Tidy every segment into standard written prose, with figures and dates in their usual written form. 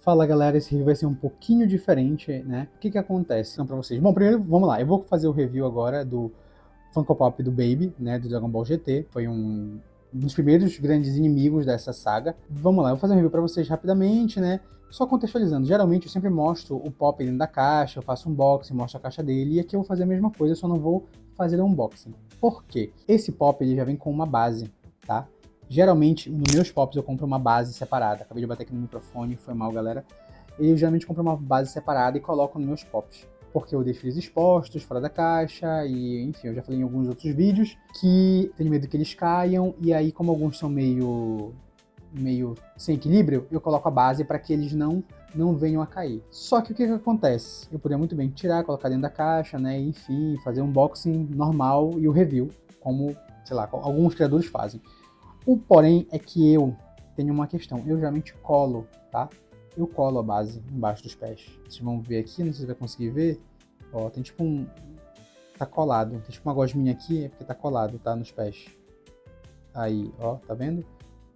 Fala galera, esse review vai ser um pouquinho diferente, né? O que que acontece? Então, pra vocês. Bom, primeiro, vamos lá. Eu vou fazer o review agora do Funko Pop do Baby, né? Do Dragon Ball GT. Foi um dos primeiros grandes inimigos dessa saga. Vamos lá, eu vou fazer um review pra vocês rapidamente, né? Só contextualizando. Geralmente eu sempre mostro o Pop dentro da caixa, eu faço um unboxing, mostro a caixa dele. E aqui eu vou fazer a mesma coisa, eu só não vou fazer o unboxing. Por quê? Esse Pop ele já vem com uma base, tá? Geralmente, nos meus pops eu compro uma base separada. Acabei de bater aqui no microfone, foi mal, galera. Eu geralmente compro uma base separada e coloco nos meus pops. Porque eu deixo eles expostos, fora da caixa, e enfim, eu já falei em alguns outros vídeos que tenho medo que eles caiam, e aí como alguns são meio sem equilíbrio, eu coloco a base para que eles não venham a cair. Só que o que acontece? Eu poderia muito bem tirar, colocar dentro da caixa, né, enfim, fazer um unboxing normal e o review, como, sei lá, alguns criadores fazem. O porém é que eu tenho uma questão, eu geralmente colo, tá? Eu colo a base embaixo dos pés. Vocês vão ver aqui, não sei se vai conseguir ver. Ó, tem tipo um... tá colado. Tem tipo uma gosminha aqui, é porque tá colado, tá? Nos pés. Aí, ó, tá vendo?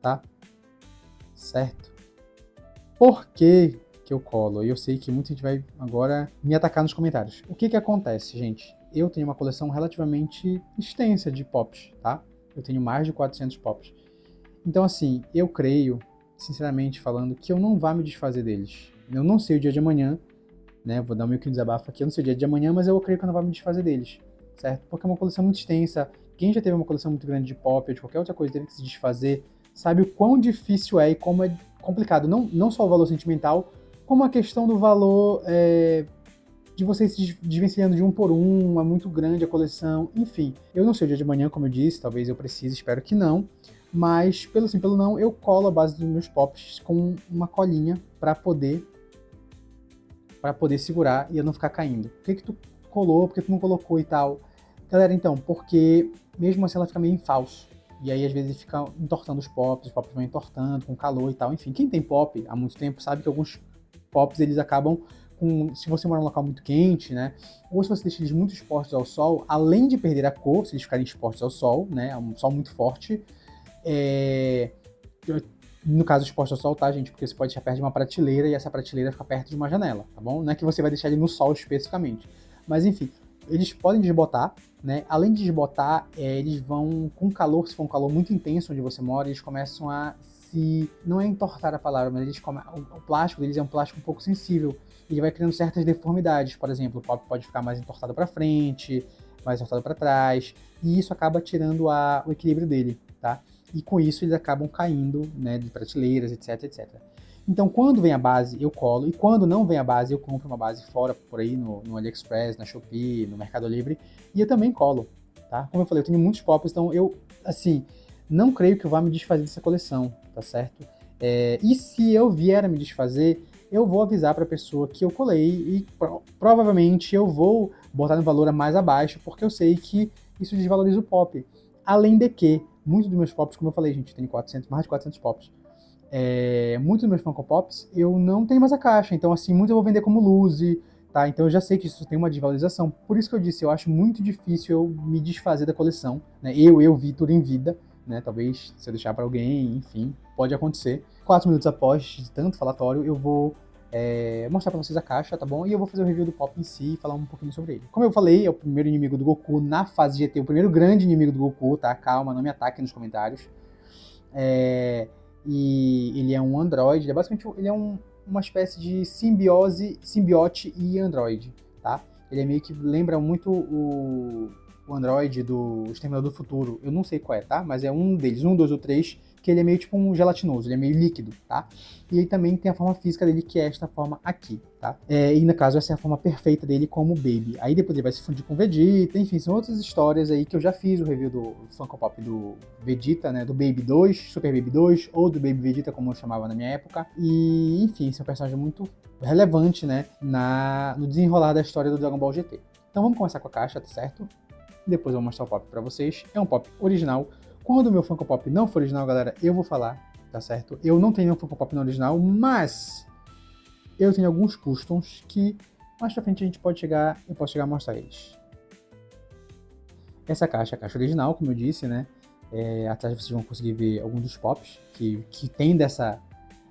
Tá? Certo? Por que que eu colo? Eu sei que muita gente vai agora me atacar nos comentários. O que que acontece, gente? Eu tenho uma coleção relativamente extensa de pops, tá? Eu tenho mais de 400 pops. Então, assim, eu creio, sinceramente falando, que eu não vá me desfazer deles. Eu não sei o dia de amanhã, né? Vou dar meio que um desabafo aqui. Eu não sei o dia de amanhã, mas eu creio que eu não vou me desfazer deles, certo? Porque é uma coleção muito extensa. Quem já teve uma coleção muito grande de pop ou de qualquer outra coisa teve que se desfazer, sabe o quão difícil é e como é complicado. Não só o valor sentimental, como a questão do valor de vocês se desvencilhando de um por um, é muito grande a coleção, enfim. Eu não sei o dia de amanhã, como eu disse, talvez eu precise, espero que não. Mas, pelo sim, pelo não, eu colo a base dos meus pops com uma colinha para poder segurar e eu não ficar caindo. Por que que tu colou? Por que tu não colocou e tal? Galera, então, porque mesmo assim ela fica meio em falso. E aí, às vezes, fica entortando os pops vão entortando com calor e tal. Enfim, quem tem pop há muito tempo sabe que alguns pops eles acabam com, se você mora num local muito quente, né? Ou se você deixa eles muito expostos ao sol, além de perder a cor, se eles ficarem expostos ao sol, né? Um sol muito forte, é... no caso, exposto ao sol, tá, gente? Porque você pode deixar perto de uma prateleira e essa prateleira fica perto de uma janela, tá bom? Não é que você vai deixar ele no sol especificamente. Mas, enfim, eles podem desbotar, né? Além de desbotar, eles vão, com calor, se for um calor muito intenso onde você mora, eles começam a se... Não é entortar a palavra, mas o plástico deles é um plástico um pouco sensível. Ele vai criando certas deformidades. Por exemplo, o pop pode ficar mais entortado para frente, mais entortado para trás, e isso acaba tirando o equilíbrio dele, tá? E com isso eles acabam caindo, né, de prateleiras, etc, etc. Então, quando vem a base, eu colo, e quando não vem a base, eu compro uma base fora, por aí, no AliExpress, na Shopee, no Mercado Livre, e eu também colo, tá? Como eu falei, eu tenho muitos pops, então eu, assim, não creio que eu vá me desfazer dessa coleção, tá certo? E se eu vier a me desfazer, eu vou avisar para a pessoa que eu colei e provavelmente eu vou botar no valor a mais abaixo, porque eu sei que isso desvaloriza o pop. Além de que, muitos dos meus pops, como eu falei, gente, eu tenho 400, mais de 400 pops. Muitos dos meus Funko Pops, eu não tenho mais a caixa. Então, assim, muitos eu vou vender como loose, tá? Então eu já sei que isso tem uma desvalorização. Por isso que eu disse, eu acho muito difícil eu me desfazer da coleção, né? Vitor, em vida, né? Talvez se eu deixar para alguém, enfim, pode acontecer. 4 minutos após de tanto falatório, eu vou mostrar pra vocês a caixa, tá bom? E eu vou fazer o review do Pop em si e falar um pouquinho sobre ele. Como eu falei, é o primeiro inimigo do Goku na fase GT, o primeiro grande inimigo do Goku, tá? Calma, não me ataquem nos comentários. E ele é um androide, basicamente ele é uma espécie de simbiote e androide, tá? Ele é meio que lembra muito o androide do Exterminador do Futuro, eu não sei qual é, tá? Mas é um deles, 2 ou 3, que ele é meio tipo um gelatinoso, ele é meio líquido, tá? E ele também tem a forma física dele, que é esta forma aqui, tá? E no caso, essa é a forma perfeita dele como Baby. Aí depois ele vai se fundir com Vegeta, enfim, são outras histórias aí que eu já fiz o review do Funko Pop do Vegeta, né? Do Baby 2, Super Baby 2, ou do Baby Vegeta, como eu chamava na minha época. E, enfim, esse é um personagem muito relevante, né? No desenrolar da história do Dragon Ball GT. Então vamos começar com a caixa, tá certo? Depois eu vou mostrar o pop pra vocês. É um pop original. Quando o meu Funko Pop não for original, galera, eu vou falar, tá certo? Eu não tenho um Funko Pop no original, mas eu tenho alguns customs que mais pra frente eu posso chegar a mostrar eles. Essa caixa é a caixa original, como eu disse, né? Atrás vocês vão conseguir ver alguns dos pops que tem dessa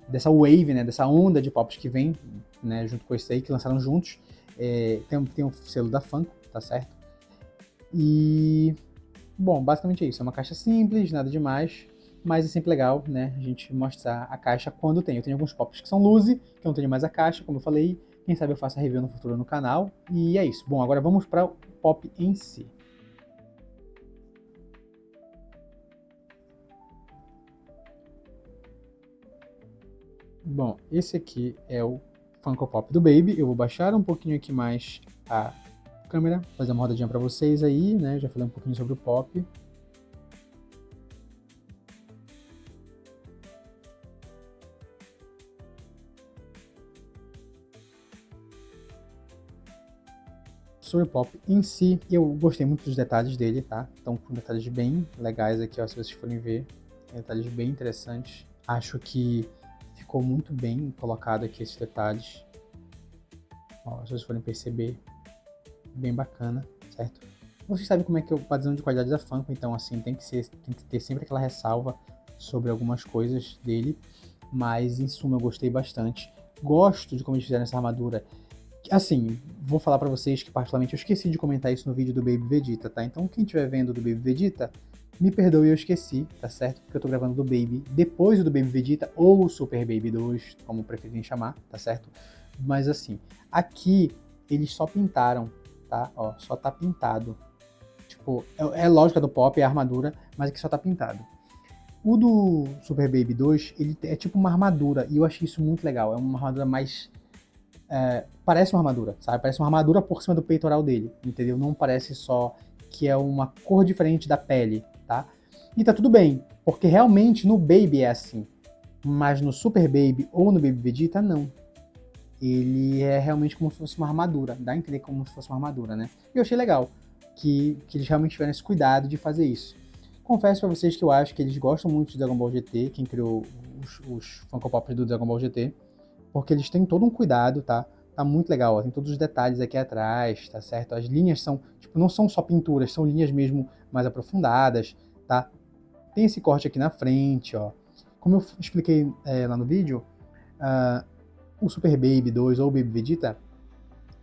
dessa wave, né, dessa onda de pops que vem, né, junto com esse aí, que lançaram juntos. Tem o selo da Funko, tá certo? E, bom, basicamente é isso. É uma caixa simples, nada demais, mas é sempre legal, né, a gente mostrar a caixa quando tem. Eu tenho alguns pops que são loose, que eu não tenho mais a caixa, como eu falei. Quem sabe eu faço a review no futuro no canal. E é isso. Bom, agora vamos para o pop em si. Bom, esse aqui é o Funko Pop do Baby. Eu vou baixar um pouquinho aqui mais a câmera, fazer uma rodadinha para vocês aí, né? Já falei um pouquinho sobre o Pop. Sobre o Pop em si, eu gostei muito dos detalhes dele, tá? Estão com detalhes bem legais aqui, ó, se vocês forem ver. Detalhes bem interessantes. Acho que ficou muito bem colocado aqui esses detalhes. Ó, se vocês forem perceber, bem bacana, certo? Vocês sabem como é que é o padrão de qualidade da Funko, então assim, tem que ter sempre aquela ressalva sobre algumas coisas dele, mas em suma eu gostei bastante. Gosto de como eles fizeram essa armadura. Assim, vou falar pra vocês que particularmente eu esqueci de comentar isso no vídeo do Baby Vegeta, tá? Então quem estiver vendo do Baby Vegeta, me perdoe, eu esqueci, tá certo? Porque eu tô gravando do Baby depois do Baby Vegeta ou Super Baby 2, como preferirem chamar, tá certo? Mas assim, aqui eles só pintaram, tá? Ó, só tá pintado. Tipo, é lógica do Pop, é a armadura, mas aqui só tá pintado. O do Super Baby 2, ele é tipo uma armadura, e eu achei isso muito legal. É uma armadura mais... parece uma armadura, sabe? Parece uma armadura por cima do peitoral dele, entendeu? Não parece só que é uma cor diferente da pele, tá? E tá tudo bem, porque realmente no Baby é assim. Mas no Super Baby ou no Baby Vegeta, não. Ele é realmente como se fosse uma armadura, dá a entender como se fosse uma armadura, né? E eu achei legal que eles realmente tiveram esse cuidado de fazer isso. Confesso pra vocês que eu acho que eles gostam muito de Dragon Ball GT, quem criou os Funko Pops do Dragon Ball GT, porque eles têm todo um cuidado, tá? Tá muito legal, ó. Tem todos os detalhes aqui atrás, tá certo? As linhas são, tipo, não são só pinturas, são linhas mesmo mais aprofundadas, tá? Tem esse corte aqui na frente, ó. Como eu expliquei lá no vídeo, o Super Baby 2 ou o Baby Vegeta,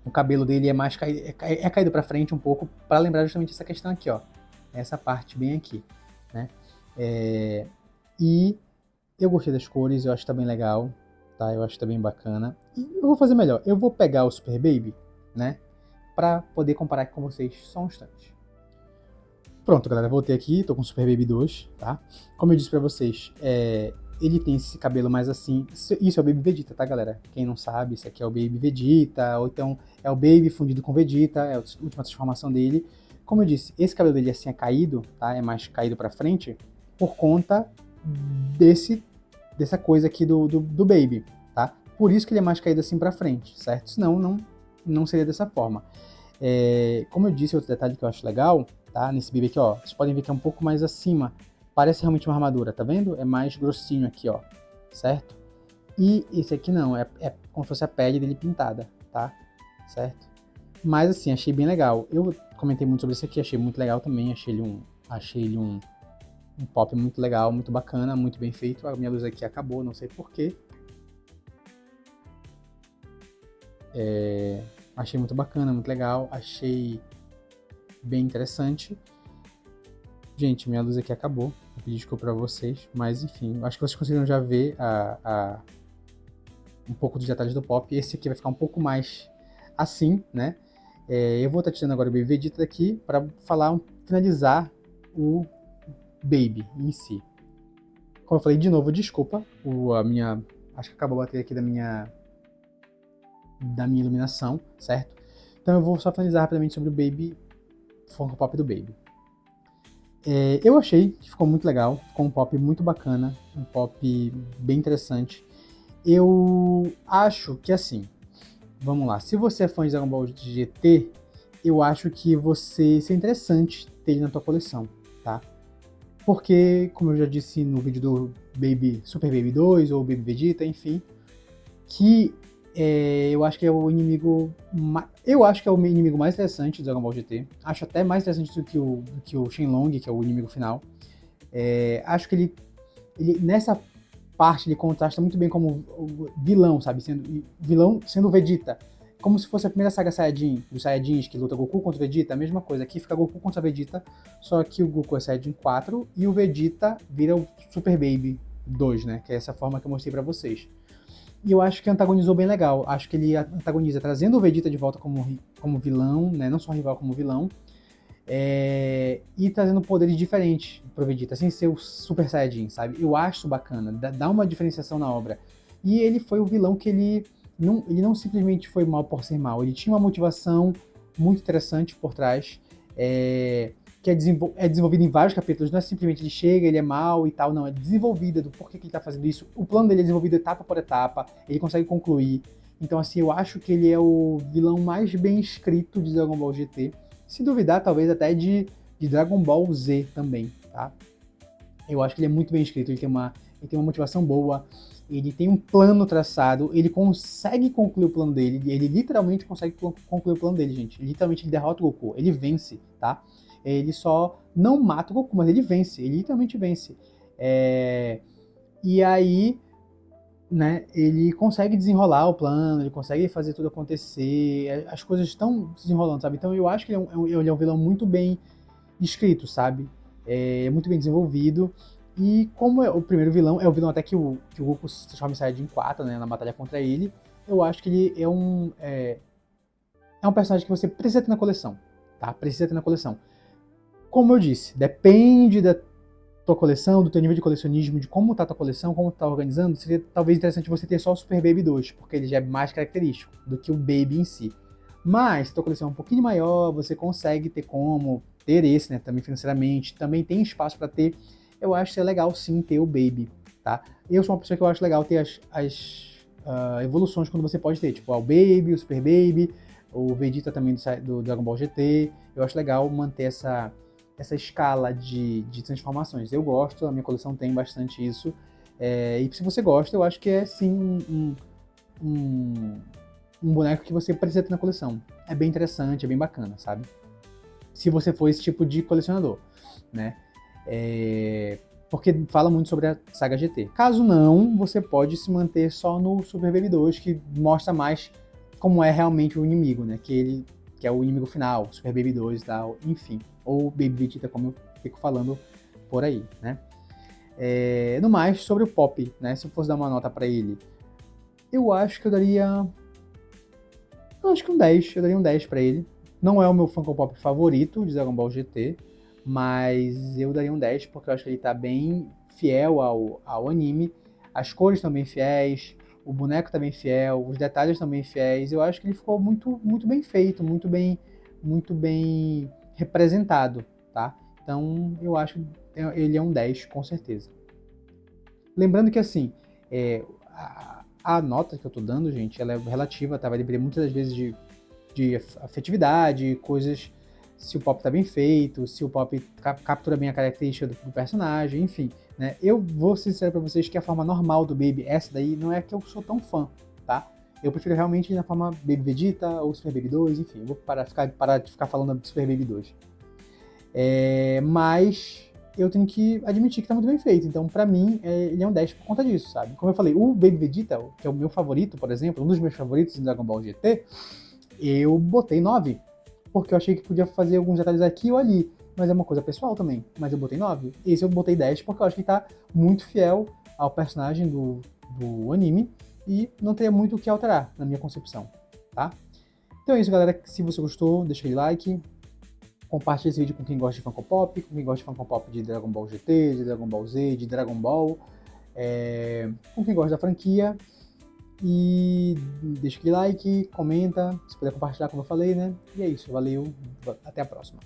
o cabelo dele é mais caído para frente um pouco, para lembrar justamente essa questão aqui, ó. Essa parte bem aqui, né? E eu gostei das cores, eu acho que tá bem legal, tá? Eu acho que tá bem bacana. E eu vou fazer melhor, eu vou pegar o Super Baby, né? Pra poder comparar aqui com vocês só um instante. Pronto, galera, voltei aqui, tô com o Super Baby 2, tá? Como eu disse pra vocês, ele tem esse cabelo mais assim, isso é o Baby Vegeta, tá, galera? Quem não sabe, esse aqui é o Baby Vegeta, ou então é o Baby fundido com Vegeta, é a última transformação dele. Como eu disse, esse cabelo dele assim é caído, tá? É mais caído pra frente, por conta dessa coisa aqui do Baby, tá? Por isso que ele é mais caído assim pra frente, certo? Senão não seria dessa forma. Como eu disse, outro detalhe que eu acho legal, tá? Nesse Baby aqui, ó, vocês podem ver que é um pouco mais acima. Parece realmente uma armadura, tá vendo? É mais grossinho aqui, ó, certo? E esse aqui não, é como se fosse a pele dele pintada, tá? Certo? Mas assim, achei bem legal. Eu comentei muito sobre esse aqui, achei muito legal também, achei ele um pop muito legal, muito bacana, muito bem feito. A minha luz aqui acabou, não sei porquê. Achei muito bacana, muito legal, achei bem interessante. Gente, minha luz aqui acabou, eu pedi desculpa pra vocês, mas enfim, acho que vocês conseguiram já ver um pouco dos detalhes do pop. Esse aqui vai ficar um pouco mais assim, né? Eu vou estar tirando agora o Baby Vegeta daqui para finalizar o Baby em si. Como eu falei de novo, desculpa, acho que acabou a bateria aqui da minha iluminação, certo? Então eu vou só finalizar rapidamente sobre o Baby, Funko Pop do Baby. Eu achei que ficou muito legal, ficou um pop muito bacana, um pop bem interessante. Eu acho que assim, vamos lá, se você é fã de Dragon Ball GT, eu acho que seria interessante ter ele na tua coleção, tá? Porque, como eu já disse no vídeo do Super Baby 2 ou Baby Vegeta, enfim, que eu acho que é o inimigo mais interessante do Dragon Ball GT. Acho até mais interessante do que o Shenlong, que é o inimigo final. Acho que ele parte, ele contrasta muito bem como o vilão, sabe? Vilão sendo o Vegeta. Como se fosse a primeira saga Saiyajin, dos Saiyajins, que luta Goku contra o Vegeta, a mesma coisa. Aqui fica Goku contra Vegeta, só que o Goku é Saiyajin 4 e o Vegeta vira o Super Baby 2, né? Que é essa forma que eu mostrei pra vocês. E eu acho que antagonizou bem legal. Acho que ele antagoniza trazendo o Vegeta de volta como vilão, né? Não só rival, como vilão. E trazendo poderes diferentes pro Vegeta, sem ser o Super Saiyajin, sabe? Eu acho isso bacana, dá uma diferenciação na obra. E ele foi o vilão que ele não simplesmente foi mal por ser mal, ele tinha uma motivação muito interessante por trás, que é desenvolvida em vários capítulos, não é simplesmente ele chega, ele é mal e tal, não, é desenvolvida do porquê que ele tá fazendo isso, o plano dele é desenvolvido etapa por etapa, ele consegue concluir. Então, assim, eu acho que ele é o vilão mais bem escrito de Dragon Ball GT, se duvidar, talvez até de Dragon Ball Z também, tá? Eu acho que ele é muito bem escrito, ele tem uma motivação boa, ele tem um plano traçado, ele consegue concluir o plano dele, ele literalmente consegue concluir o plano dele, gente. Literalmente ele derrota o Goku, ele vence, tá? Ele só não mata o Goku, mas ele vence, ele literalmente vence. E aí, né, ele consegue desenrolar o plano, ele consegue fazer tudo acontecer, as coisas estão se desenrolando, sabe? Então eu acho que ele é um vilão muito bem escrito, sabe? É muito bem desenvolvido. E como é o primeiro vilão, é o vilão até que o Goku se transforma em Saiyajin 4, né, na batalha contra ele, eu acho que ele é um personagem que você precisa ter na coleção, tá? Precisa ter na coleção. Como eu disse, depende da tua coleção, do teu nível de colecionismo, de como tá a tua coleção, como tu tá organizando, seria talvez interessante você ter só o Super Baby 2, porque ele já é mais característico do que o Baby em si. Mas, se a tua coleção é um pouquinho maior, você consegue ter como ter esse, né, também financeiramente, também tem espaço para ter, eu acho que é legal sim ter o Baby, tá? Eu sou uma pessoa que eu acho legal ter as evoluções quando você pode ter, tipo o Baby, o Super Baby, o Vegeta também do Dragon Ball GT, eu acho legal manter essa escala de transformações. Eu gosto, a minha coleção tem bastante isso. E se você gosta, eu acho que é sim um boneco que você precisa ter na coleção. É bem interessante, é bem bacana, sabe? Se você for esse tipo de colecionador, né? Porque fala muito sobre a saga GT. Caso não, você pode se manter só no Super Baby 2, que mostra mais como é realmente o inimigo, né? Que é o inimigo final, Super Baby 2 e tal, enfim. Ou Baby Vegeta, como eu fico falando por aí, né? No mais, sobre o Pop, né? Se eu fosse dar uma nota pra ele, eu acho que eu daria... Eu acho que um 10, eu daria um 10 pra ele. Não é o meu Funko Pop favorito de Dragon Ball GT, mas eu daria um 10 porque eu acho que ele tá bem fiel ao anime. As cores estão bem fiéis, o boneco tá bem fiel, os detalhes estão bem fiéis. Eu acho que ele ficou muito, muito bem feito, muito bem representado, tá? Então eu acho que ele é um 10 com certeza. Lembrando que assim, a nota que eu tô dando, gente, ela é relativa, tá? Vai depender muitas das vezes de afetividade, coisas, se o pop tá bem feito, se o pop captura bem a característica do personagem, enfim, né? Eu vou ser sincero pra vocês que a forma normal do Baby, essa daí, não é que eu sou tão fã, tá? Eu prefiro realmente ir na forma Baby Vegeta ou Super Baby 2, enfim, eu vou parar de ficar falando do Super Baby 2. Mas eu tenho que admitir que tá muito bem feito. Então, pra mim, ele é um 10 por conta disso, sabe? Como eu falei, o Baby Vegeta, que é o meu favorito, por exemplo, um dos meus favoritos em Dragon Ball GT, eu botei 9. Porque eu achei que podia fazer alguns detalhes aqui ou ali. Mas é uma coisa pessoal também. Mas eu botei 9. Esse eu botei 10 porque eu acho que tá muito fiel ao personagem do anime. E não teria muito o que alterar, na minha concepção, tá? Então é isso, galera. Se você gostou, deixa aquele like. Compartilhe esse vídeo com quem gosta de Funko Pop, com quem gosta de Funko Pop de Dragon Ball GT, de Dragon Ball Z, de Dragon Ball, com quem gosta da franquia. E deixa aquele like, comenta, se puder compartilhar como eu falei, né? E é isso, valeu, até a próxima.